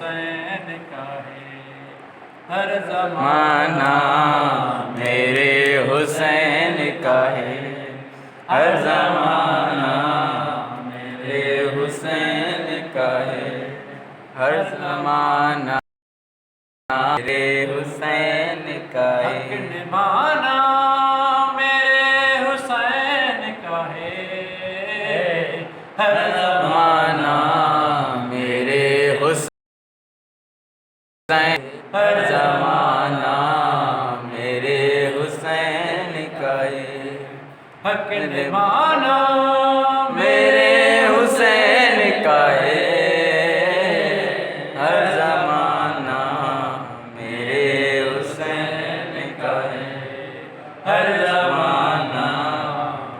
हुसैन का है। हर माना मेरे हुसैन का है, हर ज़माना मेरे हुसैन का है, हर ज़माना मेरे हुसैन का है। हक ने माना मेरे हुसैन का है। हर ज़माना मेरे हुसैन, हर ज़माना मेरे हुसैन का है। हक ने माना मेरे हुसैन का है, हर ज़माना मेरे हुसैन का है, हर ज़माना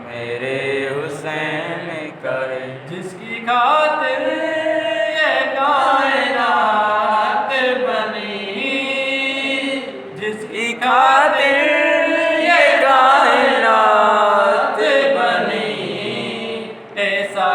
मेरे हुसैन का है। जिसकी खातिर ये कायनात बनी, जिसकी खातिर ये कायनात बनी, ऐसा